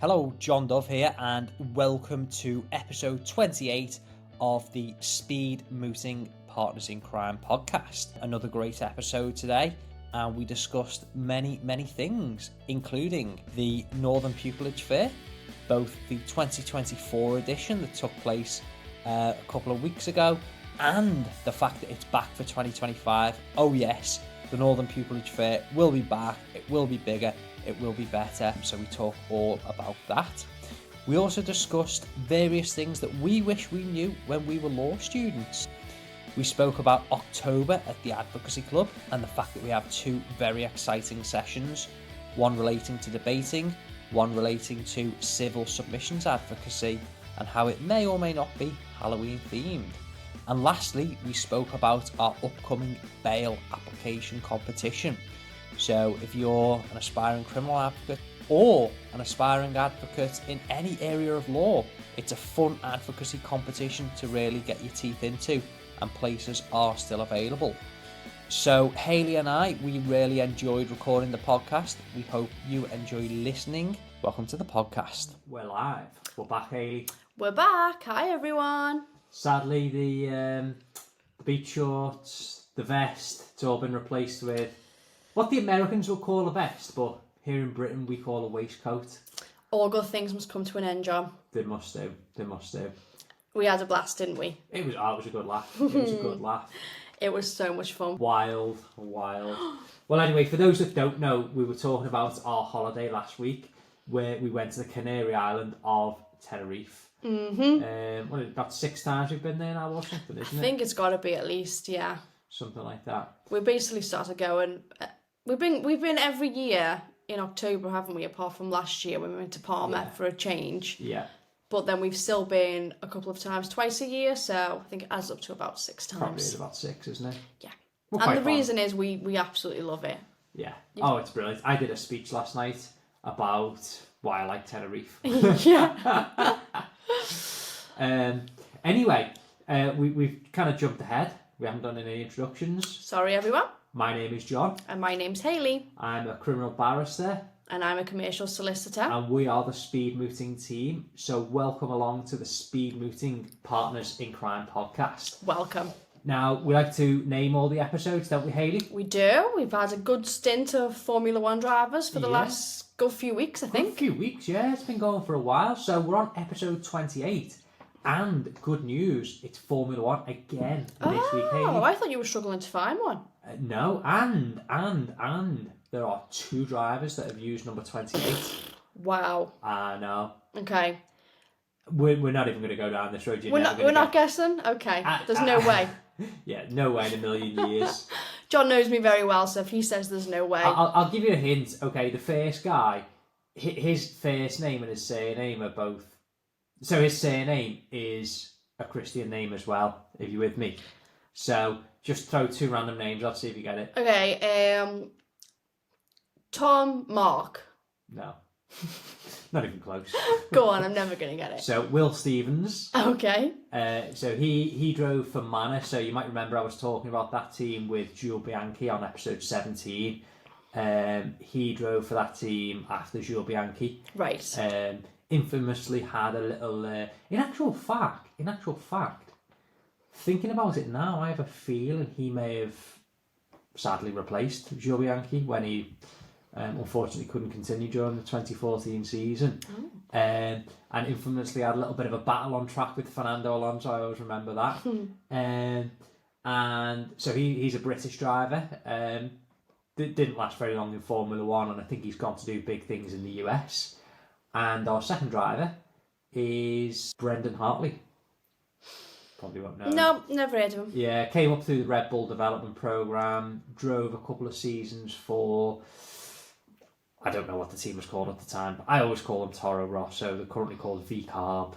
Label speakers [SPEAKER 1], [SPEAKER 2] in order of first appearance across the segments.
[SPEAKER 1] Hello, John Dove here, and welcome to episode 28 of the Speed Mooting Partners in Crime podcast. Another great episode today, and we discussed many things, including the Northern Pupillage Fair, both the 2024 edition that took place a couple of weeks ago, and the fact that it's back for 2025. Oh yes, the Northern Pupillage Fair will be back, it will be bigger, it will be better, so we talk all about that. We also discussed various things that we wish we knew when we were law students. We spoke about October at the Advocacy Club and the fact that we have two very exciting sessions, one relating to debating, one relating to civil submissions advocacy, and how it may or may not be Halloween themed. And lastly, we spoke about our upcoming bail application competition. So if you're an aspiring criminal advocate or an aspiring advocate in any area of law, it's a fun advocacy competition to really get your teeth into, and places are still available. So Hayley and I, we really enjoyed recording the podcast. We hope you enjoy listening. Welcome to the podcast. We're live. We're back, Hayley.
[SPEAKER 2] We're back. Hi, everyone.
[SPEAKER 1] Sadly, the beach shorts, the vest, it's all been replaced with what the Americans will call a vest, but here in Britain we call a waistcoat.
[SPEAKER 2] All good things must come to an end, John.
[SPEAKER 1] They must do.
[SPEAKER 2] We had a blast, didn't we?
[SPEAKER 1] It was a good laugh.
[SPEAKER 2] It was so much fun.
[SPEAKER 1] Wild. Well, anyway, for those that don't know, we were talking about our holiday last week, where we went to the Canary Island of Tenerife. About 6 times we've been there now or something, isn't it?
[SPEAKER 2] I think it's got to be at least, yeah.
[SPEAKER 1] Something like that.
[SPEAKER 2] We basically started going. We've been every year in October, haven't we? Apart from last year when we went to Palma for a change.
[SPEAKER 1] Yeah.
[SPEAKER 2] But then we've still been a couple of times, twice a year. So I think it adds up to about 6 times.
[SPEAKER 1] Probably is about 6, isn't it?
[SPEAKER 2] Yeah. And the reason is we absolutely love it.
[SPEAKER 1] Yeah. Oh, it's brilliant. I did a speech last night about why I like Tenerife.
[SPEAKER 2] Yeah.
[SPEAKER 1] Anyway, we've kind of jumped ahead. We haven't done any introductions.
[SPEAKER 2] Sorry, everyone.
[SPEAKER 1] My name is John.
[SPEAKER 2] And my name's Hayley.
[SPEAKER 1] I'm a criminal barrister.
[SPEAKER 2] And I'm a commercial solicitor.
[SPEAKER 1] And we are the Speed Mooting team. So welcome along to the Speed Mooting Partners in Crime podcast.
[SPEAKER 2] Welcome.
[SPEAKER 1] Now, we like to name all the episodes, don't we, Hayley?
[SPEAKER 2] We do. We've had a good stint of Formula One drivers for the last good few weeks, I think.
[SPEAKER 1] A few weeks, yeah. It's been going for a while. So we're on episode 28. And good news, it's Formula One again this week, Hayley.
[SPEAKER 2] Oh, I thought you were struggling to find one.
[SPEAKER 1] No, and there are 2 drivers that have used number 28.
[SPEAKER 2] Wow.
[SPEAKER 1] I know.
[SPEAKER 2] Okay.
[SPEAKER 1] We're not even going to go down this road.
[SPEAKER 2] We're not guessing? Okay. There's no way.
[SPEAKER 1] Yeah, no way in a million years.
[SPEAKER 2] John knows me very well, so if he says there's no way...
[SPEAKER 1] I'll give you a hint. Okay, the first guy, his first name and his surname are both... So his surname is a Christian name as well, if you're with me. So just throw 2 random names, I'll see if you get it.
[SPEAKER 2] Okay, Tom Mark.
[SPEAKER 1] No. Not even close.
[SPEAKER 2] Go on, I'm never going to get it.
[SPEAKER 1] So Will Stevens.
[SPEAKER 2] Okay.
[SPEAKER 1] So he drove for Manor. So you might remember I was talking about that team with Jules Bianchi on episode 17. He drove for that team after Jules Bianchi.
[SPEAKER 2] Right.
[SPEAKER 1] Infamously had a little... In actual fact, thinking about it now, I have a feeling he may have sadly replaced Jules Bianchi when he unfortunately couldn't continue during the 2014 season. And infamously had a little bit of a battle on track with Fernando Alonso. I always remember that. And so he's a British driver. Didn't last very long in Formula One, and I think he's gone to do big things in the US. And our second driver is Brendan Hartley. Probably won't know.
[SPEAKER 2] No, never heard of him.
[SPEAKER 1] Yeah, came up through the Red Bull development program, drove a couple of seasons for... I don't know what the team was called at the time, but I always call them Toro Rosso. They're currently called V-Carb.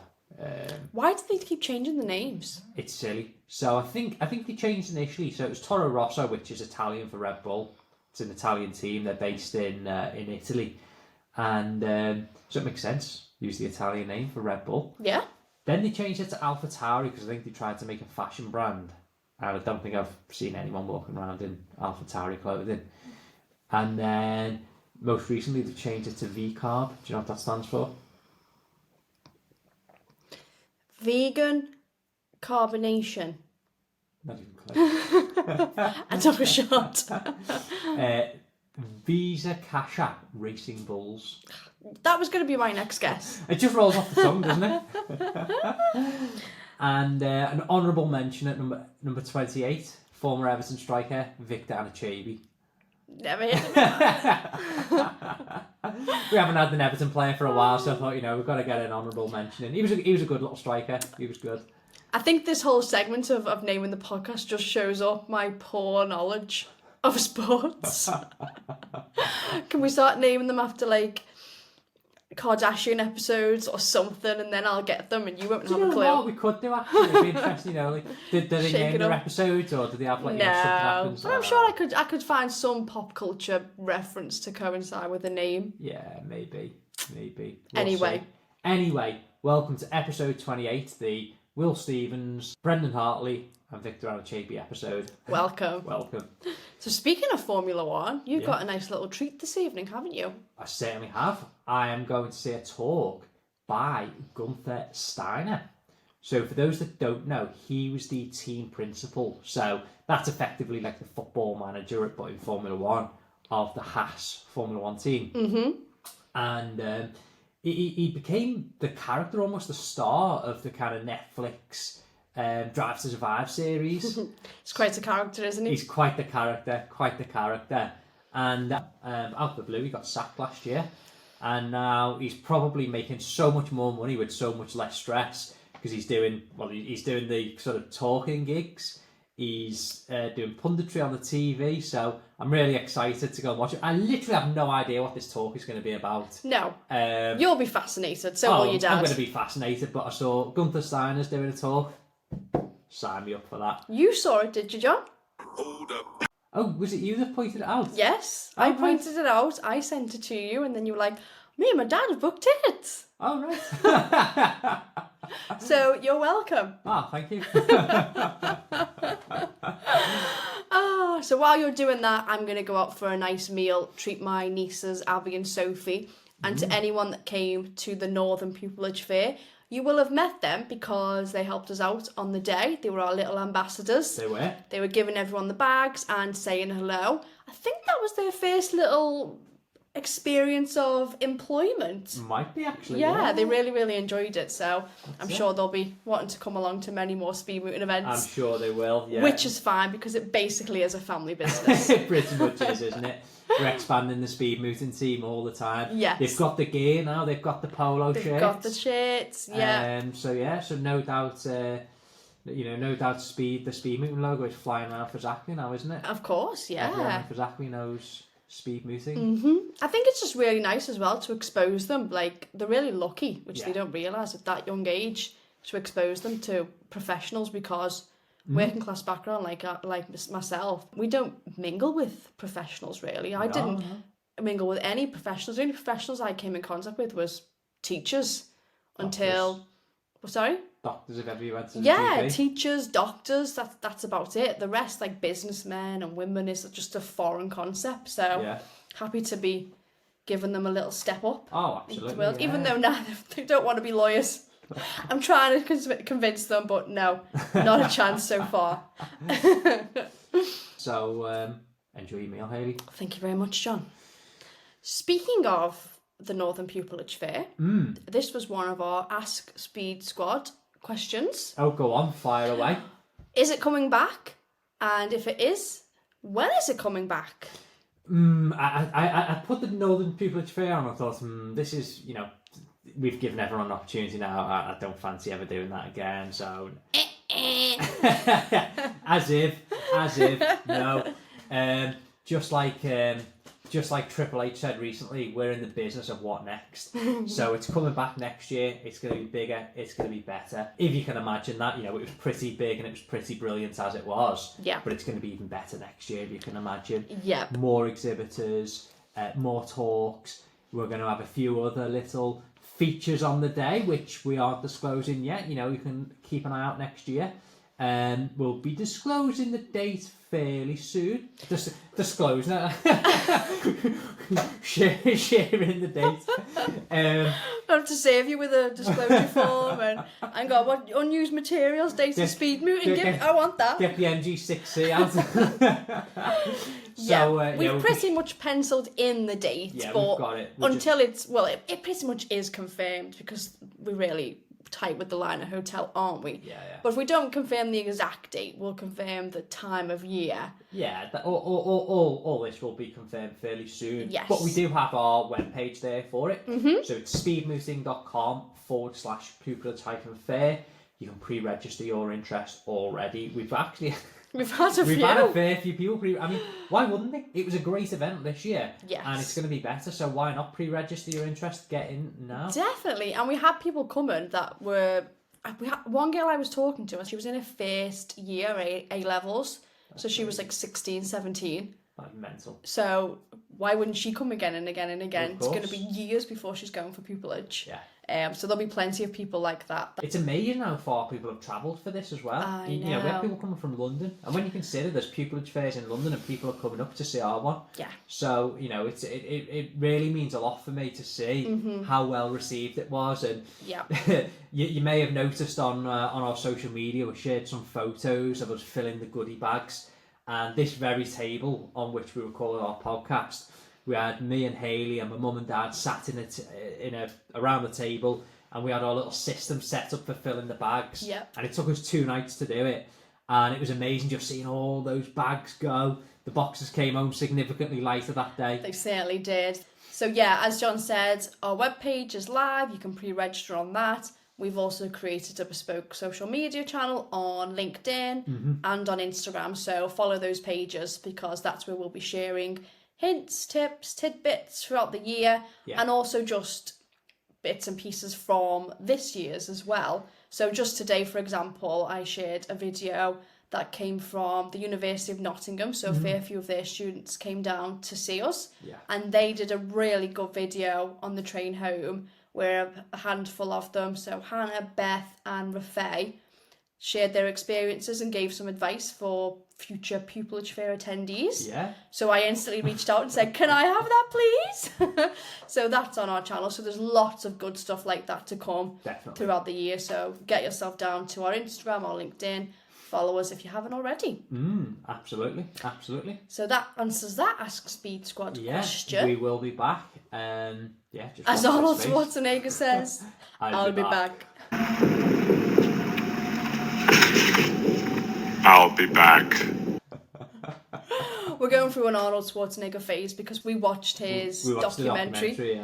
[SPEAKER 2] Why do they keep changing the names?
[SPEAKER 1] It's silly. So I think they changed initially. So it was Toro Rosso, which is Italian for Red Bull. It's an Italian team. They're based in Italy. And so it makes sense. Use the Italian name for Red Bull.
[SPEAKER 2] Yeah.
[SPEAKER 1] Then they changed it to AlphaTauri because I think they tried to make a fashion brand. And I don't think I've seen anyone walking around in AlphaTauri clothing. And then most recently they've changed it to V-Carb. Do you know what that stands for?
[SPEAKER 2] Vegan carbonation.
[SPEAKER 1] Not even close.
[SPEAKER 2] I took a shot.
[SPEAKER 1] Visa Cash App Racing Bulls.
[SPEAKER 2] That was going to be my next guess.
[SPEAKER 1] It just rolls off the tongue, doesn't it? And an honourable mention at number 28, former Everton striker Victor Anachabi.
[SPEAKER 2] Never hit him.
[SPEAKER 1] We haven't had an Everton player for a while, so I thought, we've got to get an honourable mention in. He was a good little striker. He was good.
[SPEAKER 2] I think this whole segment of naming the podcast just shows up my poor knowledge of sports. Can we start naming them after Kardashian episodes or something, and then I'll get them and you won't have a clue?
[SPEAKER 1] What we could do actually? It'd be interesting, did they name their episodes, or did they have something happens?
[SPEAKER 2] But I'm sure I could find some pop culture reference to coincide with the name.
[SPEAKER 1] Yeah, maybe.
[SPEAKER 2] We'll
[SPEAKER 1] Anyway, welcome to episode 28, the Will Stevens, Brendan Hartley and Victor Anachabi episode.
[SPEAKER 2] Welcome. So speaking of Formula One, you've got a nice little treat this evening, haven't you?
[SPEAKER 1] I certainly have. I am going to see a talk by Gunther Steiner. So for those that don't know, he was the team principal. So that's effectively like the football manager, but in Formula One, of the Haas Formula One team.
[SPEAKER 2] Mm-hmm.
[SPEAKER 1] And he became the character, almost the star of the kind of Netflix Drive to Survive series.
[SPEAKER 2] He's quite a character, isn't he?
[SPEAKER 1] He's quite the character. And out of the blue, he got sacked last year. And now he's probably making so much more money with so much less stress because he's doing the sort of talking gigs. He's doing punditry on the TV. So I'm really excited to go and watch it. I literally have no idea what this talk is going to be about.
[SPEAKER 2] No. You'll be fascinated, so will your dad.
[SPEAKER 1] I'm going to be fascinated, but I saw Gunther Steiner's doing a talk. Sign me up for that.
[SPEAKER 2] You saw it, did you, John?
[SPEAKER 3] Hold up.
[SPEAKER 1] Oh, was it you that pointed it out?
[SPEAKER 2] Yes,
[SPEAKER 1] Oh,
[SPEAKER 2] I
[SPEAKER 1] right.
[SPEAKER 2] pointed it out. I sent it to you, and then you were like, me and my dad have booked tickets.
[SPEAKER 1] Oh, right.
[SPEAKER 2] So you're welcome.
[SPEAKER 1] Thank you.
[SPEAKER 2] So while you're doing that, I'm going to go out for a nice meal, treat my nieces, Abby and Sophie, and to anyone that came to the Northern Pupillage Fair. You will have met them because they helped us out on the day. They were our little ambassadors.
[SPEAKER 1] They were.
[SPEAKER 2] They were giving everyone the bags and saying hello. I think that was their first little experience of employment.
[SPEAKER 1] Might be, actually.
[SPEAKER 2] Yeah, they really, really enjoyed it. So I'm sure they'll be wanting to come along to many more speed mooting events.
[SPEAKER 1] I'm sure they will, yeah.
[SPEAKER 2] Which is fine because it basically is a family business.
[SPEAKER 1] It pretty much is, isn't it? We're expanding the speed mooting team all the time.
[SPEAKER 2] Yes.
[SPEAKER 1] They've got the gear now. They've got the polo shirts.
[SPEAKER 2] They've got the shirts, yeah.
[SPEAKER 1] So no doubt, the speed mooting logo is flying around for Zachley now, isn't it?
[SPEAKER 2] Of course, yeah.
[SPEAKER 1] Everyone for Zachley knows speed mooting.
[SPEAKER 2] Mm-hmm. I think it's just really nice as well to expose them. Like, they're really lucky, which they don't realise at that young age, to expose them to professionals because working class background like myself, we don't mingle with professionals really. I didn't mingle with any professionals. The only professionals I came in contact with was teachers until... Sorry?
[SPEAKER 1] Doctors, if ever you went to the
[SPEAKER 2] Yeah,
[SPEAKER 1] GP.
[SPEAKER 2] teachers, doctors, that's about it. The rest, like businessmen and women, is just a foreign concept. So happy to be giving them a little step up.
[SPEAKER 1] Oh, absolutely.
[SPEAKER 2] Into the world, even though now they don't want to be lawyers. I'm trying to convince them, but no, not a chance so far.
[SPEAKER 1] So, enjoy your meal, Hayley.
[SPEAKER 2] Thank you very much, John. Speaking of the Northern Pupillage Fair, this was one of our Ask Speed Squad questions.
[SPEAKER 1] Oh, go on, fire away.
[SPEAKER 2] Is it coming back? And if it is, when is it coming back?
[SPEAKER 1] I put the Northern Pupillage Fair on. I thought, this is, we've given everyone an opportunity now. I don't fancy ever doing that again. So, as if, no. Just like Triple H said recently, we're in the business of what next. So it's coming back next year. It's going to be bigger. It's going to be better. If you can imagine that, it was pretty big and it was pretty brilliant as it was.
[SPEAKER 2] Yeah.
[SPEAKER 1] But it's going to be even better next year, if you can imagine.
[SPEAKER 2] Yeah.
[SPEAKER 1] More exhibitors, more talks. We're going to have a few other little features on the day, which we aren't disclosing yet. You can keep an eye out next year. We'll be disclosing the date fairly soon. Disclosing it. sharing the date.
[SPEAKER 2] I have to save you with a disclosure form and go, what unused materials, date of speed mooting. I want that.
[SPEAKER 1] Get the MG6C out.
[SPEAKER 2] We've pretty much penciled in the date, but
[SPEAKER 1] we've got it.
[SPEAKER 2] It pretty much is confirmed because we're really tight with the Liner Hotel, aren't we?
[SPEAKER 1] Yeah.
[SPEAKER 2] But if we don't confirm the exact date, we'll confirm the time of year.
[SPEAKER 1] Yeah, all this will be confirmed fairly soon.
[SPEAKER 2] Yes.
[SPEAKER 1] But we do have our webpage there for it.
[SPEAKER 2] Mm-hmm.
[SPEAKER 1] So it's speedmooting.com/pupillage-fair. You can pre-register your interest already. We've had a fair few people why wouldn't they? It was a great event this year.
[SPEAKER 2] Yes.
[SPEAKER 1] And it's going to be better, so why not pre-register your interest, get in now?
[SPEAKER 2] Definitely. And we had people coming that were... one girl I was talking to, and she was in her first year A-levels. So she was like 16, 17.
[SPEAKER 1] Like mental.
[SPEAKER 2] So why wouldn't she come again and again and again?
[SPEAKER 1] Of
[SPEAKER 2] It's
[SPEAKER 1] course.
[SPEAKER 2] going to be years before she's going for pupillage.
[SPEAKER 1] Yeah.
[SPEAKER 2] So there'll be plenty of people like that.
[SPEAKER 1] It's amazing how far people have travelled for this as well.
[SPEAKER 2] I
[SPEAKER 1] You know, we
[SPEAKER 2] know.
[SPEAKER 1] have people coming from London, and when you consider there's pupillage fairs in London and people are coming up to see our one.
[SPEAKER 2] Yeah.
[SPEAKER 1] So, you know, it really means a lot for me to see how well received it was. And
[SPEAKER 2] Yeah.
[SPEAKER 1] you may have noticed on our social media, we shared some photos of us filling the goodie bags. And this very table on which we recorded our podcast, we had me and Hayley and my mum and dad sat around the table, and we had our little system set up for filling the bags.
[SPEAKER 2] Yep.
[SPEAKER 1] And it took us 2 nights to do it, and it was amazing just seeing all those bags go. The boxes came home significantly lighter that day.
[SPEAKER 2] They certainly did. So yeah, as John said, our webpage is live. You can pre-register on that. We've also created a bespoke social media channel on LinkedIn and on Instagram. So follow those pages because that's where we'll be sharing hints, tips, tidbits throughout the year, and also just bits and pieces from this year's as well. So just today, for example, I shared a video that came from the University of Nottingham. So a fair few of their students came down to see us, and they did a really good video on the train home where a handful of them, so Hannah, Beth and Rafay, shared their experiences and gave some advice for future Pupillage Fair attendees.
[SPEAKER 1] Yeah.
[SPEAKER 2] So I instantly reached out and said, can I have that please? So that's on our channel. So there's lots of good stuff like that to come throughout the year. So get yourself down to our Instagram or LinkedIn. Follow us if you haven't already.
[SPEAKER 1] Absolutely.
[SPEAKER 2] So that answers that Ask Speed Squad question.
[SPEAKER 1] We will be back. Just
[SPEAKER 2] as Arnold Schwarzenegger says, I'll be back.
[SPEAKER 3] I'll be back.
[SPEAKER 2] We're going through an Arnold Schwarzenegger phase because we watched his documentary.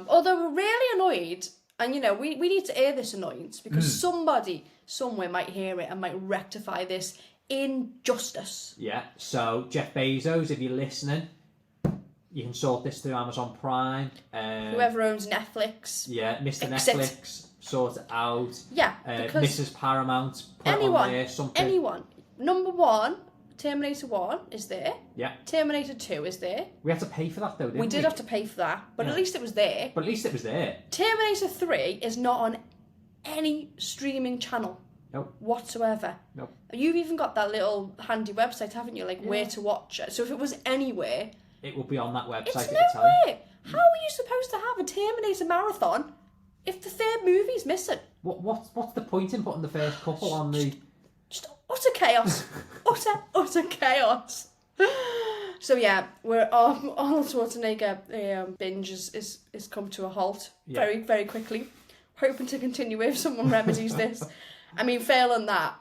[SPEAKER 2] Although we're really annoyed, and you know, we need to air this annoyance because somebody somewhere might hear it and might rectify this injustice.
[SPEAKER 1] Yeah, so Jeff Bezos, if you're listening, you can sort this through Amazon Prime.
[SPEAKER 2] Whoever owns Netflix.
[SPEAKER 1] Yeah, Mr. Netflix, sort it out.
[SPEAKER 2] Yeah, because
[SPEAKER 1] Mrs. Paramount, put it on there, something.
[SPEAKER 2] Anyone. Number 1, Terminator 1 is there.
[SPEAKER 1] Yeah.
[SPEAKER 2] Terminator 2 is there.
[SPEAKER 1] We had to pay for that though, didn't we?
[SPEAKER 2] We did have to pay for that, but at least it was there. Terminator 3 is not on any streaming channel.
[SPEAKER 1] Nope.
[SPEAKER 2] Whatsoever.
[SPEAKER 1] Nope.
[SPEAKER 2] You've even got that little handy website, haven't you? Like where to watch it. So if it was anywhere,
[SPEAKER 1] it will be on that website.
[SPEAKER 2] It's nowhere. How are you supposed to have a Terminator marathon if the third movie's missing?
[SPEAKER 1] What's the point in putting the first couple on the...
[SPEAKER 2] Just utter chaos. utter chaos. So yeah, we're Arnold Schwarzenegger binge is come to a halt very, very quickly. Hoping to continue if someone remedies this. I mean, failing that,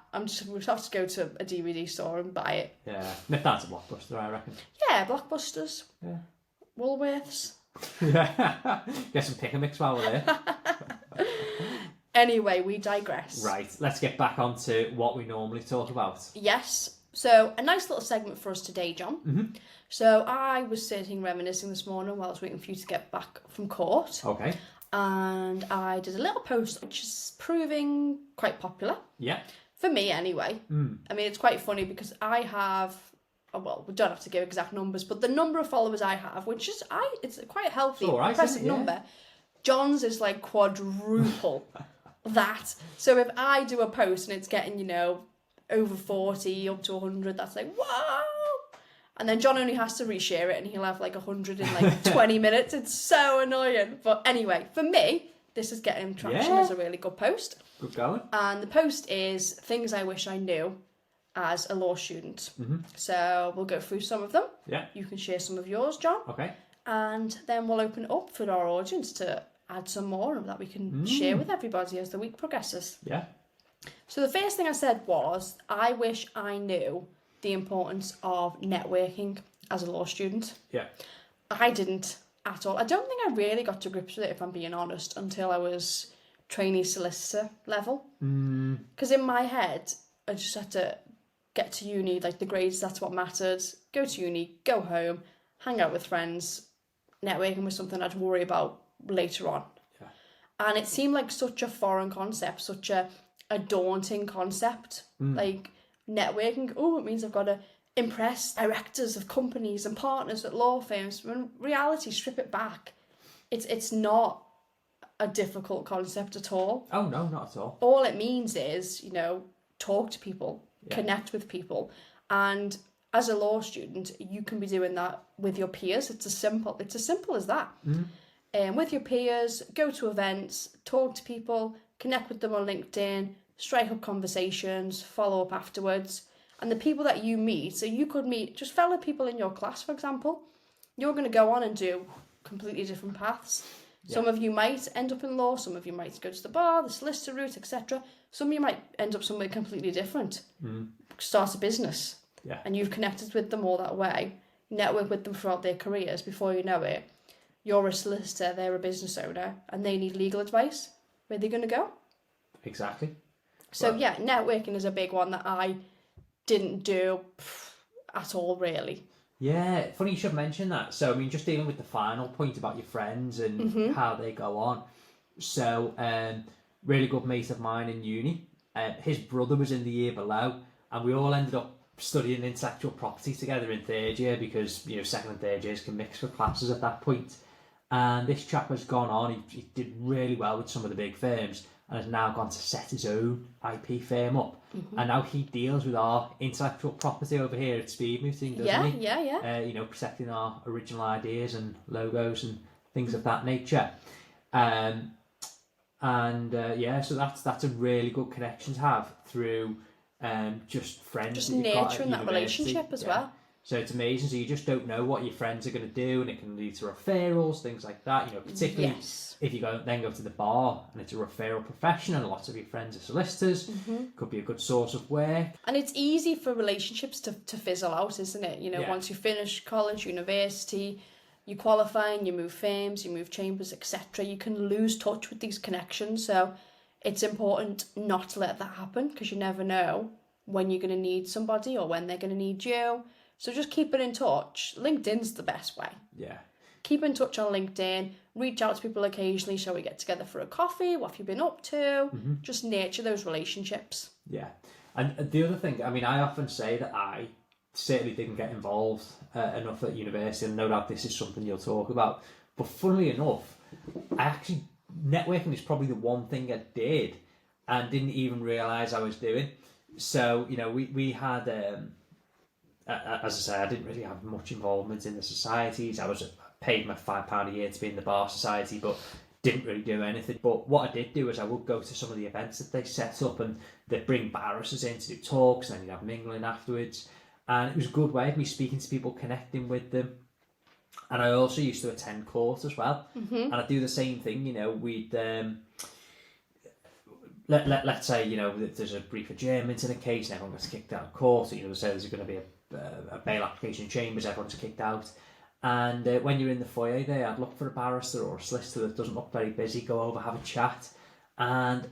[SPEAKER 2] we'll have to go to a DVD store and buy it.
[SPEAKER 1] Yeah, nip down to Blockbuster, I reckon.
[SPEAKER 2] Yeah, Blockbusters. Yeah. Woolworths.
[SPEAKER 1] Yeah, get some pick and mix while we're there.
[SPEAKER 2] Anyway, we digress.
[SPEAKER 1] Right, let's get back onto what we normally talk about.
[SPEAKER 2] Yes. So, a nice little segment for us today, John. So, I was sitting reminiscing this morning while I was waiting for you to get back from court.
[SPEAKER 1] Okay.
[SPEAKER 2] And I did a little post which is proving quite popular.
[SPEAKER 1] Yeah.
[SPEAKER 2] For me, anyway. I mean, it's quite funny because I have... Well, we don't have to give exact numbers, but the number of followers I have, which is... it's quite a healthy, impressive number. John's is like quadruple that. So if I do a post and it's getting, over 40, up to 100, that's like, wow! And then John only has to reshare it and he'll have like 100 in like 20 minutes. It's so annoying. But anyway, for me, this is getting traction as a really good post.
[SPEAKER 1] Good going.
[SPEAKER 2] And the post is things I wish I knew as a law student. So we'll go through some of them.
[SPEAKER 1] Yeah.
[SPEAKER 2] You can share some of yours, John.
[SPEAKER 1] Okay.
[SPEAKER 2] And then we'll open it up for our audience to add some more that we can share with everybody as the week progresses.
[SPEAKER 1] Yeah.
[SPEAKER 2] So the first thing I said was, I wish I knew the importance of networking as a law student.
[SPEAKER 1] Yeah.
[SPEAKER 2] I didn't at all. I don't think I really got to grips with it, if I'm being honest, until I was trainee solicitor level. Because in my head, I just had to get to uni, like the grades, that's what mattered. Go to uni, go home, hang out with friends. Networking was something I'd worry about later on.
[SPEAKER 1] Yeah.
[SPEAKER 2] And it seemed like such a foreign concept, such a daunting concept. Like, networking, it means I've got to impress directors of companies and partners at law firms. When in reality, strip it back, it's not a difficult concept at all.
[SPEAKER 1] Oh no, not at all.
[SPEAKER 2] All it means is, talk to people, connect with people, and as a law student, you can be doing that with your peers. It's as simple as that. With your peers, go to events, talk to people, connect with them on LinkedIn, strike up conversations, follow up afterwards. And the people that you meet, so you could meet just fellow people in your class, for example, you're going to go on and do completely different paths. Yeah. Some of you might end up in law, some of you might go to the bar, the solicitor route, etc. Some of you might end up somewhere completely different, start a business, and you've connected with them all that way, network with them throughout their careers. Before you know it, you're a solicitor, they're a business owner, and they need legal advice. Where are they going to go?
[SPEAKER 1] Exactly.
[SPEAKER 2] So networking is a big one that I didn't do at all, really.
[SPEAKER 1] Yeah, funny you should mention that. So, I mean, just dealing with the final point about your friends and how they go on. So, really good mate of mine in uni, his brother was in the year below, and we all ended up studying intellectual property together in third year because, second and third years can mix for classes at that point. And this chap has gone on, he did really well with some of the big firms, and has now gone to set his own IP firm up. And now he deals with our intellectual property over here at Speed Mooting, doesn't he? Yeah. Protecting our original ideas and logos and things of that nature. So that's a really good connection to have through just friends.
[SPEAKER 2] Just
[SPEAKER 1] that you've got
[SPEAKER 2] nurturing that relationship as well.
[SPEAKER 1] So it's amazing. So you just don't know what your friends are going to do, and it can lead to referrals, things like that. Particularly if you go to the bar and it's a referral profession, and lots of your friends are solicitors, could be a good source of work.
[SPEAKER 2] And it's easy for relationships to fizzle out, isn't it? Once you finish college, university, you qualify and you move firms, you move chambers, etc. You can lose touch with these connections. So it's important not to let that happen, because you never know when you're going to need somebody or when they're going to need you. So just keep it in touch. LinkedIn's the best way. Yeah. Keep in touch on LinkedIn. Reach out to people occasionally. Shall we get together for a coffee? What have you been up to? Just nurture those relationships.
[SPEAKER 1] Yeah. And the other thing, I mean, I often say that I certainly didn't get involved enough at university, and no doubt this is something you'll talk about. But funnily enough, networking is probably the one thing I did and didn't even realise I was doing. So, we had... as I say, I didn't really have much involvement in the societies. I was paid my £5 a year to be in the bar society, but didn't really do anything. But what I did do is I would go to some of the events that they set up, and they'd bring barristers in to do talks, and then you'd have mingling afterwards. And it was a good way of me speaking to people, connecting with them. And I also used to attend court as well. And I'd do the same thing, we'd... Let's say, there's a brief adjournment in a case and everyone gets kicked out of court. Say there's going to be a bail application in chambers, everyone's kicked out. And when you're in the foyer there, I'd look for a barrister or a solicitor that doesn't look very busy, go over, have a chat. And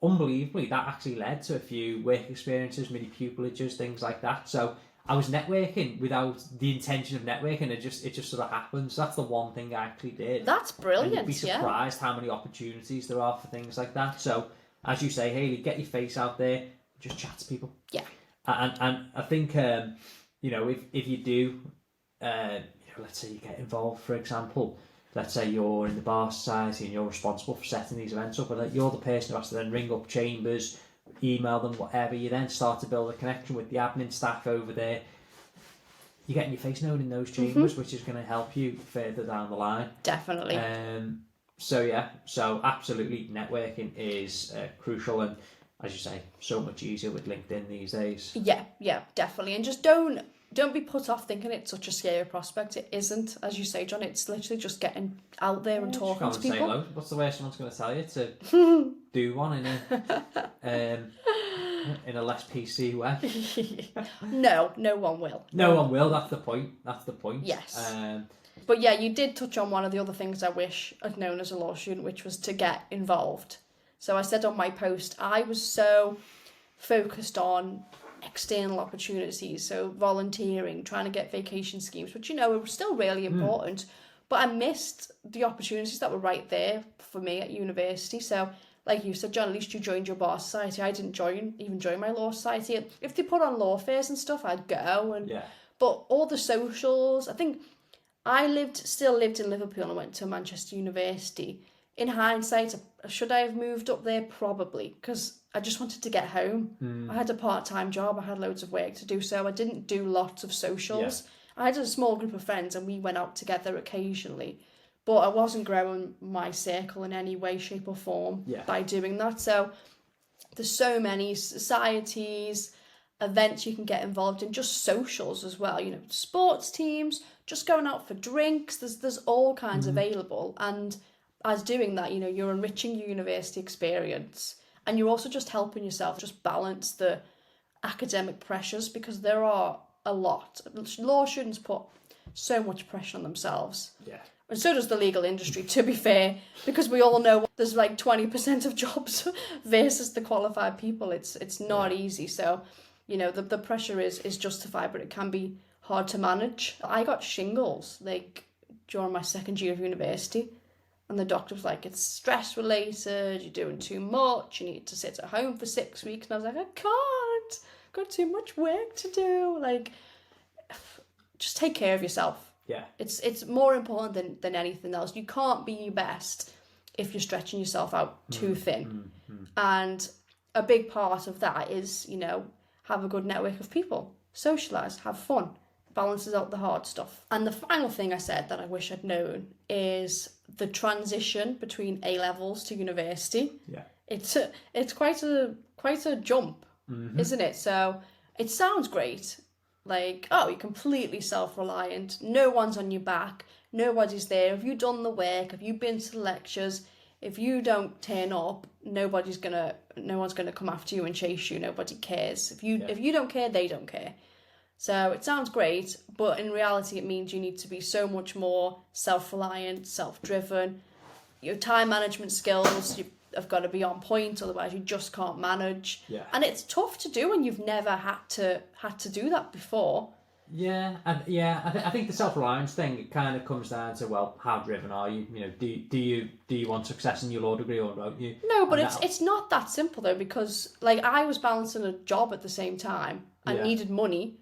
[SPEAKER 1] unbelievably, that actually led to a few work experiences, mini pupillages, things like that. So I was networking without the intention of networking. It just sort of happened. So that's the one thing I actually did.
[SPEAKER 2] That's brilliant.
[SPEAKER 1] And you'd be surprised how many opportunities there are for things like that. So, as you say, Hayley, get your face out there, just chat to people. Yeah. And I think, if you do, let's say you get involved, for example, let's say you're in the bar society and you're responsible for setting these events up, and you're the person who has to then ring up chambers, email them, whatever. You then start to build a connection with the admin staff over there. You're getting your face known in those chambers, which is going to help you further down the line.
[SPEAKER 2] Definitely.
[SPEAKER 1] So absolutely, networking is crucial, and as you say, so much easier with LinkedIn these days.
[SPEAKER 2] Yeah, definitely. And just don't be put off thinking it's such a scary prospect. It isn't, as you say, John. It's literally just getting out there and talking to people. Say hello.
[SPEAKER 1] What's the worst someone's going to tell you? To do one in a less PC way.
[SPEAKER 2] No one will.
[SPEAKER 1] No one will. That's the point.
[SPEAKER 2] Yes. But yeah, you did touch on one of the other things I wish I'd known as a law student, which was to get involved. So I said on my post, I was so focused on external opportunities, so volunteering, trying to get vacation schemes, which, are still really important. But I missed the opportunities that were right there for me at university. So like you said, John, at least you joined your bar society. I didn't even join my law society. If they put on law fairs and stuff, I'd go. But all the socials, I think I still lived in Liverpool and went to Manchester University. In hindsight, should I have moved up there? Probably, because I just wanted to get home. I had a part-time job. I had loads of work to do, so I didn't do lots of socials. I had a small group of friends and we went out together occasionally. But I wasn't growing my circle in any way, shape or form by doing that. So there's so many societies, events you can get involved in, just socials as well. Sports teams, just going out for drinks. There's all kinds available. And as doing that, you're enriching your university experience. And you're also just helping yourself just balance the academic pressures, because there are a lot. Law students put so much pressure on themselves. And so does the legal industry, to be fair, because we all know there's like 20% of jobs versus the qualified people. It's not easy. So, the pressure is justified, but it can be hard to manage. I got shingles during my second year of university, and the doctor was like, it's stress related, you're doing too much, you need to sit at home for 6 weeks. And I was like, I can't, I've got too much work to do. Just take care of yourself. It's more important than anything else. You can't be your best if you're stretching yourself out too thin. And a big part of that is, have a good network of people, socialise, have fun, balances out the hard stuff. And the final thing I said that I wish I'd known is the transition between A levels to university. It's quite a jump, isn't it? So it sounds great. You're completely self-reliant, no one's on your back, nobody's there. Have you done the work? Have you been to the lectures? If you don't turn up, no one's gonna come after you and chase you. Nobody cares. If you don't care, they don't care. So it sounds great, but in reality it means you need to be so much more self-reliant, self-driven. Your time management skills, have got to be on point, otherwise you just can't manage. And it's tough to do when you've never had to do that before.
[SPEAKER 1] I think the self-reliance thing, it kind of comes down to, well, how driven are you? Do you want success in your law degree or don't you?
[SPEAKER 2] No, but it's not that simple though, because I was balancing a job at the same time and needed money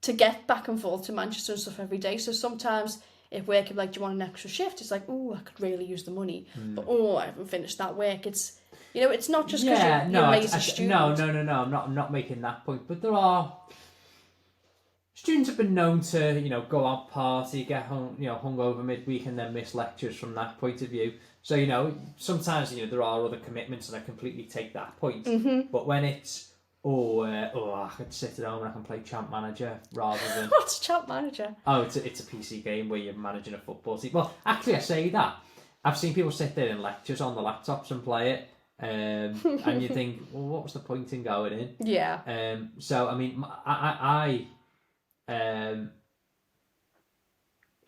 [SPEAKER 2] to get back and forth to Manchester and stuff every day. So sometimes if work, do you want an extra shift? It's like, I could really use the money, but I haven't finished that work. It's it's not just because you're a lazy student.
[SPEAKER 1] No. I'm not making that point. But there are students have been known to go out party, get hung over midweek, and then miss lectures from that point of view. So sometimes there are other commitments, and I completely take that point. But when it's I could sit at home and I can play Champ Manager rather than...
[SPEAKER 2] What's Champ Manager?
[SPEAKER 1] Oh, it's a PC game where you're managing a football team. Well, actually, I say that. I've seen people sit there in lectures on the laptops and play it, and you think, well, what was the point in going in?
[SPEAKER 2] Yeah.
[SPEAKER 1] So, I mean, I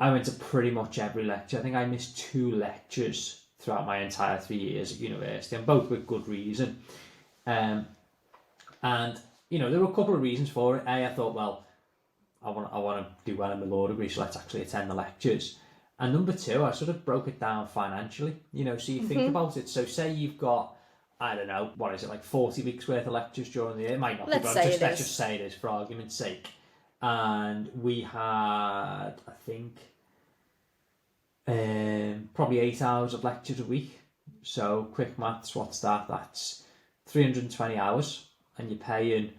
[SPEAKER 1] went to pretty much every lecture. I think I missed 2 lectures throughout my entire 3 years at university, and both with good reason. And there were a couple of reasons for it. I thought, well, I want to do well in my law degree, so let's actually attend the lectures. And number 2, I sort of broke it down financially. So you think about it. So say you've got, I don't know, what is it, 40 weeks worth of lectures during the year? It might not be, but let's just say it is for argument's sake. And we had, I think, probably 8 hours of lectures a week. So quick maths, what's that? That's 320 hours. and you're paying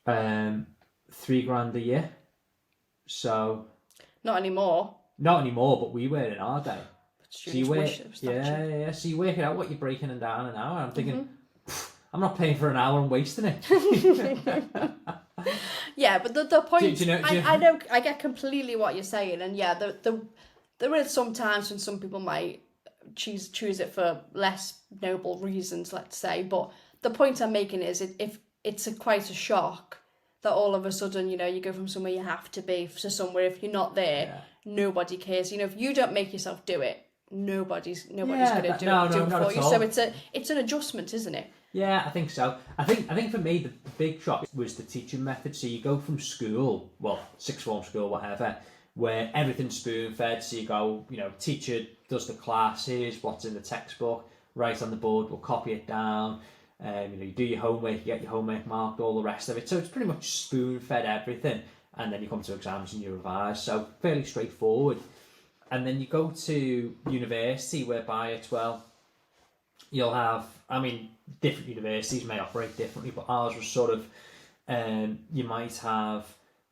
[SPEAKER 1] $3,000 a year. So
[SPEAKER 2] not anymore,
[SPEAKER 1] but we were in our day.
[SPEAKER 2] So you work,
[SPEAKER 1] yeah. So you work it out what you're breaking them down an hour. I'm thinking, I'm not paying for an hour and wasting it.
[SPEAKER 2] Yeah, but the point,
[SPEAKER 1] do you know,
[SPEAKER 2] I know, I get completely what you're saying, and yeah, there is some times when some people might choose it for less noble reasons, let's say, but the point I'm making is if it's quite a shock that all of a sudden, you go from somewhere you have to be to somewhere, if you're not there, nobody cares. If you don't make yourself do it, nobody's going to do it for you. So it's an adjustment, isn't it?
[SPEAKER 1] Yeah, I think so. I think for me the big shock was the teaching method. So you go from school, well, sixth form school, whatever, where everything's spoon fed. So you go, teacher does the classes, what's in the textbook, write on the board, we'll copy it down. You do your homework, you get your homework marked, all the rest of it. So it's pretty much spoon fed everything, and then you come to exams and you revise. So fairly straightforward. And then you go to university, whereby it's, you'll have, different universities may operate differently, but ours was sort of, you might have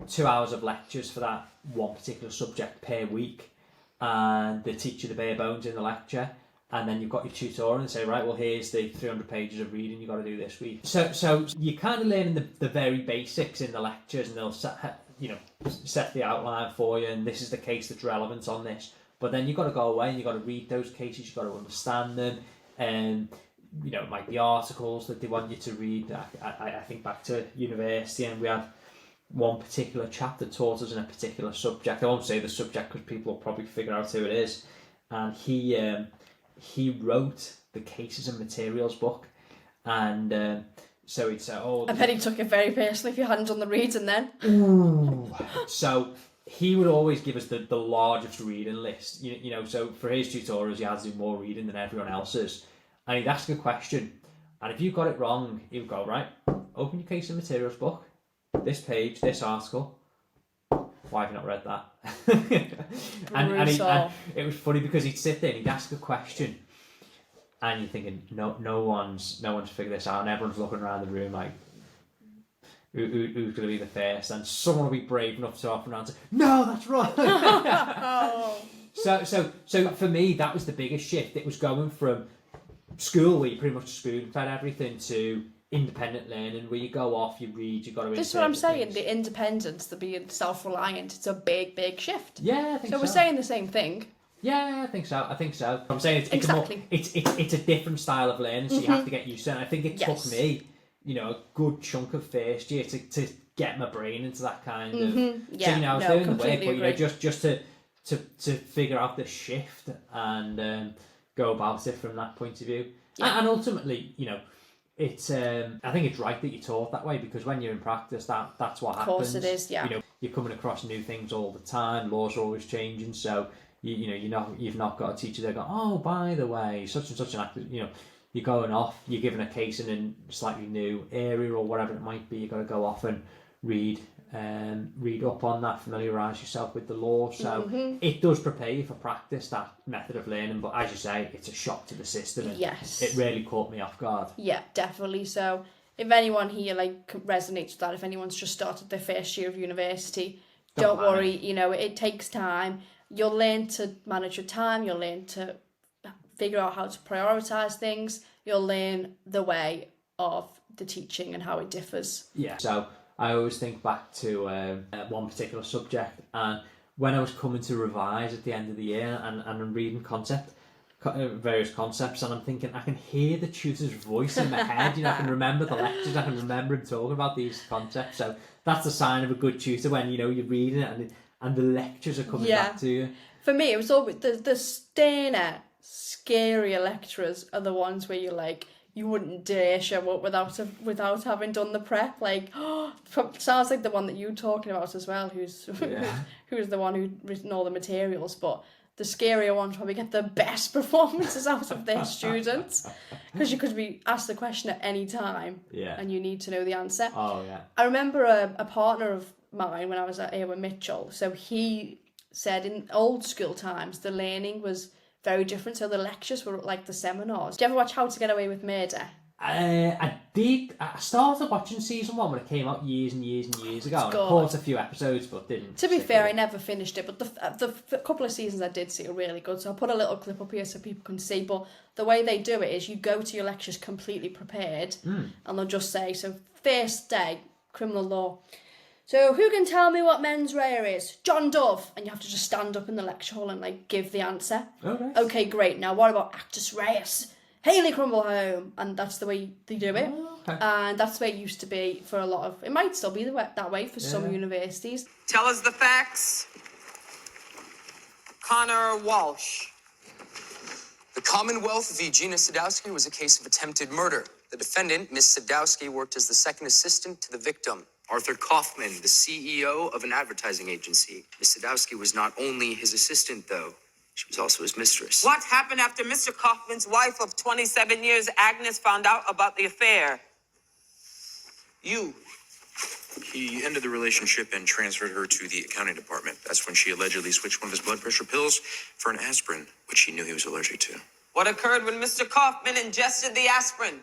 [SPEAKER 1] 2 hours of lectures for that one particular subject per week, and they teach you the bare bones in the lecture, and then you've got your tutor and say, right, well, here's the 300 pages of reading you've got to do this week. So you're kind of learning the very basics in the lectures, and they'll set the outline for you, and this is the case that's relevant on this. But then you've got to go away and you've got to read those cases, you've got to understand them, and it might be articles that they want you to read. I think back to university, and we had one particular chap that taught us in a particular subject. I won't say the subject because people will probably figure out who it is. And he wrote the cases and materials book, and so it's I
[SPEAKER 2] bet he took it very personally if you hadn't done the reading then.
[SPEAKER 1] Ooh. So he would always give us the largest reading list. So for his tutorials, he had to do more reading than everyone else's. And he'd ask a question, and if you got it wrong, he would go, right, open your case and materials book, this page, this article. Why have you not read that? and it was funny because he'd sit there and he'd ask a question, and you're thinking, no one's figured this out, and everyone's looking around the room like, who's going to be the first? And someone will be brave enough to offer an answer. No, that's right. So for me, that was the biggest shift. It was going from school, where you pretty much spoon-fed everything, to independent learning, where you go off, you read, you've got to...
[SPEAKER 2] This is what I'm saying, the independence, the being self-reliant, it's a big, big shift.
[SPEAKER 1] Yeah, I think so.
[SPEAKER 2] So we're saying the same thing.
[SPEAKER 1] Yeah, I think so. I'm saying it's
[SPEAKER 2] exactly.
[SPEAKER 1] It's a different style of learning, so you have to get used to it. And I think it took me, a good chunk of first year to get my brain into that kind of...
[SPEAKER 2] Yeah,
[SPEAKER 1] so, I was doing the work,
[SPEAKER 2] agree.
[SPEAKER 1] but, just to figure out the shift and go about it from that point of view. Yeah. And ultimately, it's I think it's right that you're taught that way, because when you're in practice, that's what happens. Of
[SPEAKER 2] course it is, yeah.
[SPEAKER 1] You're coming across new things all the time, laws are always changing, so you've not got a teacher there going, oh, by the way, such and such an act, you're going off, you're given a case in a slightly new area or whatever it might be, you've got to go off and read up on that, familiarise yourself with the law. So it does prepare you for practice, that method of learning, but as you say, it's a shock to the system, and
[SPEAKER 2] yes,
[SPEAKER 1] it really caught me off guard.
[SPEAKER 2] Yeah, definitely. So if anyone here resonates with that, if anyone's just started their first year of university, don't worry, it takes time. You'll learn to manage your time, you'll learn to figure out how to prioritise things, you'll learn the way of the teaching and how it differs.
[SPEAKER 1] Yeah, so I always think back to one particular subject, and when I was coming to revise at the end of the year, and I'm reading various concepts, and I'm thinking, I can hear the tutor's voice in my head, I can remember the lectures, I can remember him talking about these concepts. So that's a sign of a good tutor, when you're reading it and the lectures are coming back to you.
[SPEAKER 2] For me, it was always the sterner, scarier lecturers are the ones where you're like, you wouldn't dare show up without having done the prep. Sounds like the one that you're talking about as well, who's the one who's written all the materials. But the scarier ones probably get the best performances out of their students, because you could be asked the question at any time, and you need to know the answer.
[SPEAKER 1] Oh yeah.
[SPEAKER 2] I remember a partner of mine when I was at Ewan Mitchell. So he said in old school times the learning was very different. So the lectures were like the seminars. Do you ever watch How to Get Away with Murder?
[SPEAKER 1] I did. I started watching season 1 when it came out years and years and years ago. And I caught a few episodes, but didn't.
[SPEAKER 2] To be fair, I never finished it, but the couple of seasons I did see are really good. So I'll put a little clip up here so people can see. But the way they do it is you go to your lectures completely prepared, and they'll just say, so first day, criminal law. So who can tell me what mens rea is? John Dove. And you have to just stand up in the lecture hall and like give the answer.
[SPEAKER 1] Okay.
[SPEAKER 2] Okay, great. Now what about actus reus? Hayley Crombleholme. And that's the way they do it.
[SPEAKER 1] Oh, okay.
[SPEAKER 2] And that's the way it used to be for a lot of... It might still be that way for some universities.
[SPEAKER 3] Tell us the facts. Connor Walsh.
[SPEAKER 4] The Commonwealth v. Gina Sadowski was a case of attempted murder. The defendant, Miss Sadowski, worked as the second assistant to the victim, Arthur Kaufman, the CEO of an advertising agency. Miss Sadowski was not only his assistant, though. She was also his mistress.
[SPEAKER 3] What happened after Mr. Kaufman's wife of 27 years, Agnes, found out about the affair?
[SPEAKER 5] He ended the relationship and transferred her to the accounting department. That's when she allegedly switched one of his blood pressure pills for an aspirin, which he knew he was allergic to.
[SPEAKER 3] What occurred when Mr. Kaufman ingested the aspirin?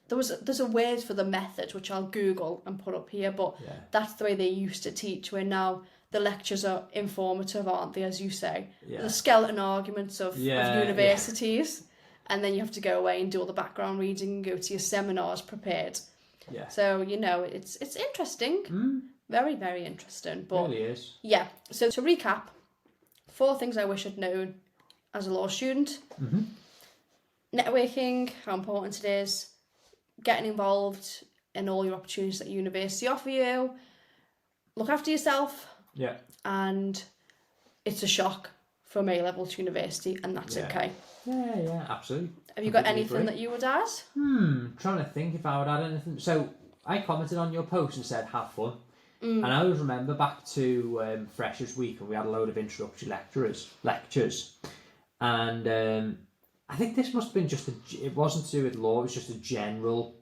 [SPEAKER 2] There's a word for the method, which I'll Google and put up here, but that's the way they used to teach, where now the lectures are informative, aren't they, as you say? Yeah. The skeleton arguments of universities, and then you have to go away and do all the background reading and go to your seminars prepared. Yeah. So, it's interesting. Very, very interesting. But,
[SPEAKER 1] it really is.
[SPEAKER 2] Yeah. So to recap, 4 things I wish I'd known as a law student. Networking, how important it is. Getting involved in all your opportunities that university offer you. Look after yourself.
[SPEAKER 1] Yeah. And
[SPEAKER 2] it's a shock from A-level to university, and that's okay.
[SPEAKER 1] Yeah, absolutely.
[SPEAKER 2] Have you got anything that you would add?
[SPEAKER 1] Trying to think if I would add anything. So I commented on your post and said, have fun. And I always remember back to Freshers Week, and we had a load of introductory lectures. And I think this must have been it wasn't to do with law, it was just a general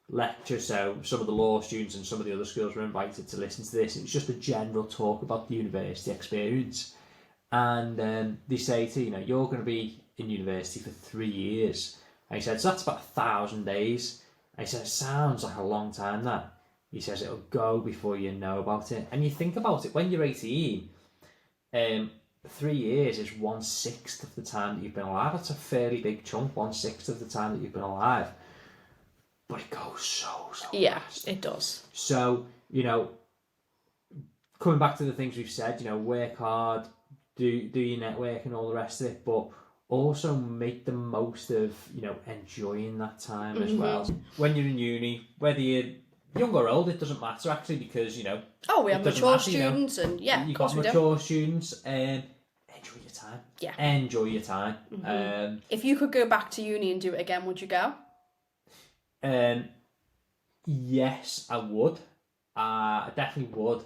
[SPEAKER 1] lecture. So some of the law students and some of the other schools were invited to listen to this. It was just a general talk about the university experience. And they say to you're going to be in university for 3 years. And he said, so that's about 1,000 days. And he said, it sounds like a long time, that. He says, it'll go before you know about it. And you think about it, when you're 18, 3 years is 1/6 of the time that you've been alive. That's a fairly big chunk, 1/6 of the time that you've been alive. But it goes so fast.
[SPEAKER 2] Yeah, it does.
[SPEAKER 1] So, coming back to the things we've said, work hard, do your network and all the rest of it, but also make the most of, enjoying that time as well. When you're in uni, whether you're young or old, it doesn't matter actually, because, we
[SPEAKER 2] have mature students, and
[SPEAKER 1] you've got mature students, enjoy your time.
[SPEAKER 2] Yeah.
[SPEAKER 1] Enjoy your time.
[SPEAKER 2] If you could go back to uni and do it again, would you go?
[SPEAKER 1] Yes, I would. I definitely would.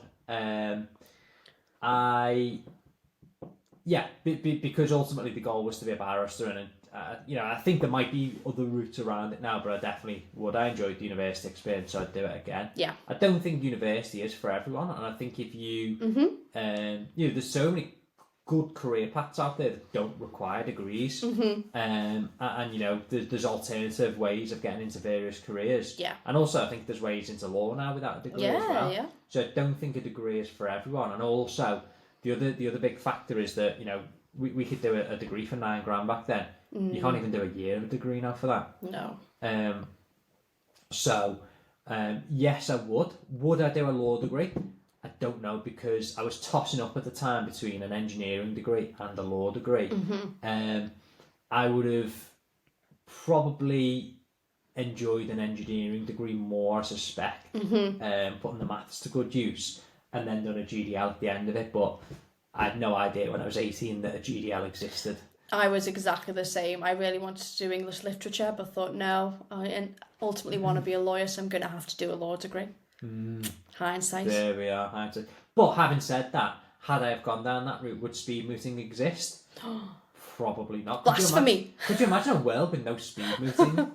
[SPEAKER 1] Because ultimately the goal was to be a barrister, and I think there might be other routes around it now, but I definitely would. I enjoyed the university experience, so I'd do it again.
[SPEAKER 2] Yeah.
[SPEAKER 1] I don't think university is for everyone, and I think if you, there's so many good career paths out there that don't require degrees, and there's alternative ways of getting into various careers.
[SPEAKER 2] Yeah.
[SPEAKER 1] And also, I think there's ways into law now without a degree as well. Yeah. So I don't think a degree is for everyone, and also the other big factor is that we could do a degree for $9,000 back then. You can't even do a year of a degree now for that.
[SPEAKER 2] No.
[SPEAKER 1] Yes, I would. Would I do a law degree? I don't know, because I was tossing up at the time between an engineering degree and a law degree. I would have probably enjoyed an engineering degree more, I suspect, putting the maths to good use, and then done a GDL at the end of it. But I had no idea when I was 18 that a GDL existed.
[SPEAKER 2] I was exactly the same. I really wanted to do English literature, but thought, no, I ultimately want to be a lawyer, so I'm going to have to do a law degree. Hindsight.
[SPEAKER 1] There we are, hindsight. But having said that, had I have gone down that route, would speed mooting exist? Probably not.
[SPEAKER 2] Blasphemy.
[SPEAKER 1] Could you imagine a world with no speed mooting?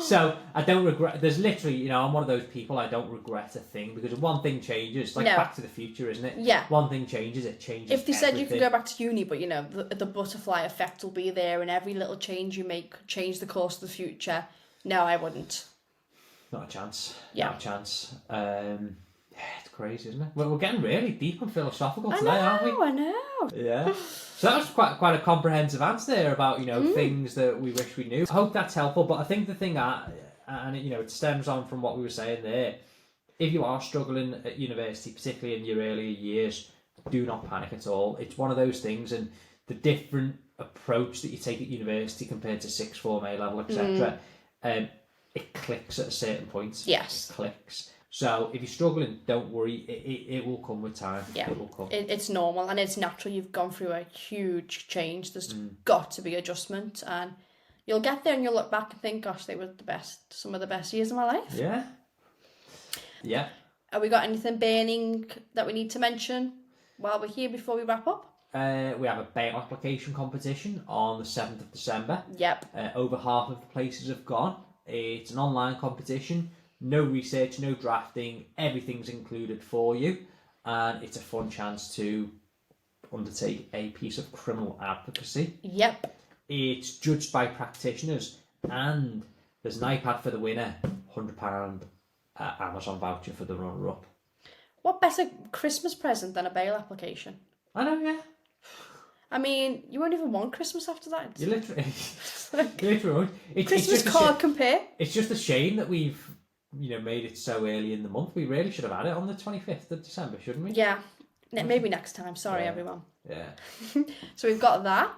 [SPEAKER 1] So I don't regret. There's literally, I'm one of those people. I don't regret a thing because if one thing changes, like Back to the Future, isn't it?
[SPEAKER 2] Yeah.
[SPEAKER 1] One thing changes, it changes.
[SPEAKER 2] If they said you
[SPEAKER 1] everything.
[SPEAKER 2] could go back to uni, but the butterfly effect will be there, and every little change you make could change the course of the future. No, I wouldn't.
[SPEAKER 1] Not a chance.
[SPEAKER 2] Yeah.
[SPEAKER 1] Not a chance. It's crazy, isn't it? Well, we're getting really deep and philosophical today, aren't we?
[SPEAKER 2] I know.
[SPEAKER 1] Yeah. So that was quite a comprehensive answer there about, things that we wish we knew. I hope that's helpful, but I think the thing it stems on from what we were saying there. If you are struggling at university, particularly in your earlier years, do not panic at all. It's one of those things, and the different approach that you take at university compared to sixth form, A level, etc., it clicks at a certain point.
[SPEAKER 2] Yes.
[SPEAKER 1] It clicks. So if you're struggling, don't worry. It will come with time.
[SPEAKER 2] Yeah.
[SPEAKER 1] It will come.
[SPEAKER 2] It's normal and it's natural. You've gone through a huge change. There's got to be adjustment, and you'll get there and you'll look back and think, gosh, they were some of the best years of my life.
[SPEAKER 1] Yeah. Yeah.
[SPEAKER 2] Have we got anything burning that we need to mention while we're here before we wrap up?
[SPEAKER 1] We have a bail application competition on the 7th of December.
[SPEAKER 2] Yep.
[SPEAKER 1] Over half of the places have gone. It's an online competition. No research, no drafting. Everything's included for you. And it's a fun chance to undertake a piece of criminal advocacy.
[SPEAKER 2] Yep.
[SPEAKER 1] It's judged by practitioners. And there's an iPad for the winner. £100 Amazon voucher for the runner-up. What
[SPEAKER 2] better Christmas present than a bail application?
[SPEAKER 1] I know, yeah.
[SPEAKER 2] I mean, you won't even want Christmas after that.
[SPEAKER 1] You literally.
[SPEAKER 2] Christmas can't compare.
[SPEAKER 1] It's just a shame that we've, made it so early in the month. We really should have had it on the 25th of December, shouldn't we?
[SPEAKER 2] Yeah. Maybe next time. Sorry, everyone.
[SPEAKER 1] Yeah.
[SPEAKER 2] So we've got that.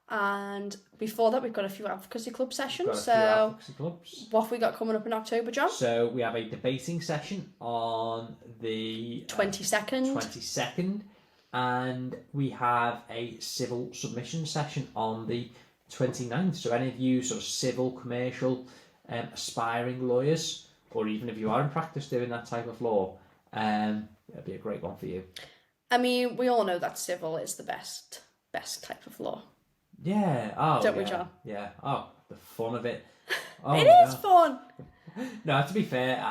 [SPEAKER 2] And before that, we've got a few advocacy club sessions.
[SPEAKER 1] Advocacy clubs.
[SPEAKER 2] What have we got coming up in October, John?
[SPEAKER 1] So we have a debating session on the
[SPEAKER 2] 22nd.
[SPEAKER 1] And we have a civil submission session on the 29th. So any of you sort of civil, commercial, aspiring lawyers, or even if you are in practice doing that type of law, it'll be a great one for you.
[SPEAKER 2] I mean, we all know that civil is the best type of law.
[SPEAKER 1] Yeah.
[SPEAKER 2] Don't we, John?
[SPEAKER 1] Yeah. Oh, the fun of it. Oh,
[SPEAKER 2] it is fun.
[SPEAKER 1] No, to be fair,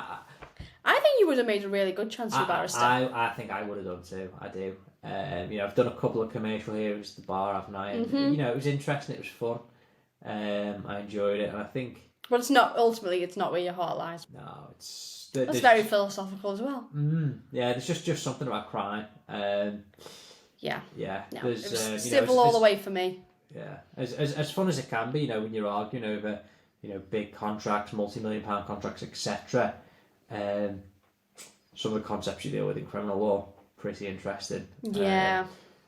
[SPEAKER 2] I think you would have made a really good Chancery barrister.
[SPEAKER 1] I think I would have done too. I do. I've done a couple of commercial hearings at the bar, haven't I? And, it was interesting. It was fun. I enjoyed it, and I think.
[SPEAKER 2] But it's not where your heart lies.
[SPEAKER 1] No, it's.
[SPEAKER 2] That's very philosophical as well.
[SPEAKER 1] Yeah, there's just something about crime.
[SPEAKER 2] Yeah.
[SPEAKER 1] Yeah.
[SPEAKER 2] No, it was civil all the way for me.
[SPEAKER 1] Yeah, as fun as it can be, when you're arguing over, big contracts, multi-million-pound contracts, etc. Some of the concepts you deal with in criminal law, pretty interesting.
[SPEAKER 2] Yeah.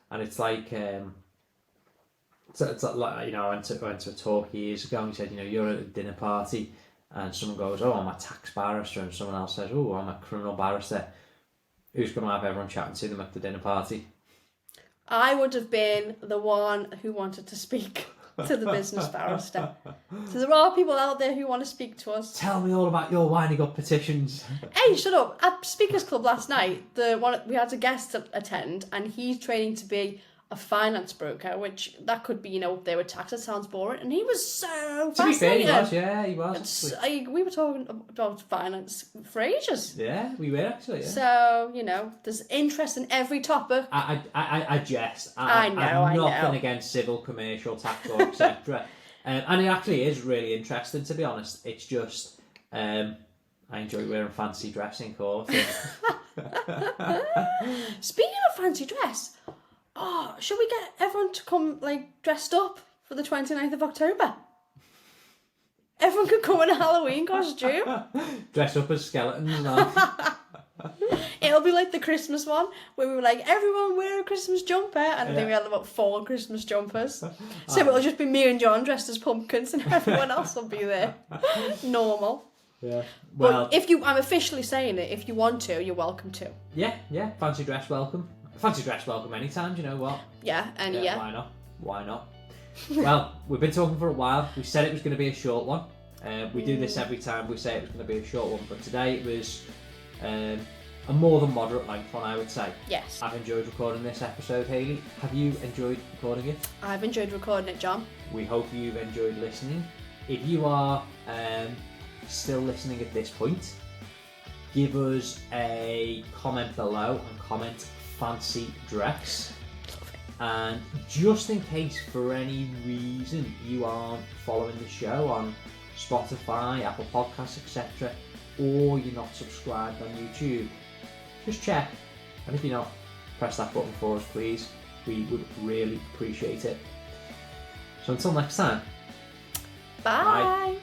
[SPEAKER 1] And it's like, it's like I went to a talk years ago, and he said, you're at a dinner party, and someone goes, "Oh, I'm a tax barrister," and someone else says, "Oh, I'm a criminal barrister." Who's going to have everyone chatting to them at the dinner party?
[SPEAKER 2] I would have been the one who wanted to speak to the business barrister. So there are people out there who want to speak to us.
[SPEAKER 1] Tell me all about your winding up petitions.
[SPEAKER 2] Hey, shut up. At Speakers Club last night, we had a guest attend, and he's training to be a finance broker, which that could be, they were tax. It sounds boring. And he was so fascinating.
[SPEAKER 1] To be fair, he was.
[SPEAKER 2] We were talking about finance for ages.
[SPEAKER 1] Yeah, we were actually. Yeah.
[SPEAKER 2] So, there's interest in every topic.
[SPEAKER 1] I jest.
[SPEAKER 2] I know.
[SPEAKER 1] I'm nothing against civil, commercial, tax law, etc. And it actually is really interesting, to be honest. It's just, I enjoy wearing fancy dress in court.
[SPEAKER 2] Speaking of fancy dress, should we get everyone to come, dressed up for the 29th of October? Everyone could come in a Halloween costume.
[SPEAKER 1] Dress up as skeletons.
[SPEAKER 2] It'll be like the Christmas one, where we were like, everyone wear a Christmas jumper, and I think we had about 4 Christmas jumpers. So it'll just be me and John dressed as pumpkins, and everyone else will be there. Normal.
[SPEAKER 1] Yeah. Well,
[SPEAKER 2] I'm officially saying it, if you want to, you're welcome to.
[SPEAKER 1] Yeah. Fancy dress welcome. Fancy dress welcome anytime, do you know what?
[SPEAKER 2] Yeah.
[SPEAKER 1] Why not? Well, we've been talking for a while. We said it was going to be a short one. We do this every time we say it was going to be a short one, but today it was a more than moderate length one, I would say.
[SPEAKER 2] Yes.
[SPEAKER 1] I've enjoyed recording this episode, Hayley. Have you enjoyed recording it?
[SPEAKER 2] I've enjoyed recording it, John.
[SPEAKER 1] We hope you've enjoyed listening. If you are still listening at this point, give us a comment below and comment fancy dress. And just in case for any reason you aren't following the show on Spotify, Apple Podcasts, etc., or you're not subscribed on YouTube, just check. And if you're not, press that button for us, please. We would really appreciate it. So until next time.
[SPEAKER 2] Bye.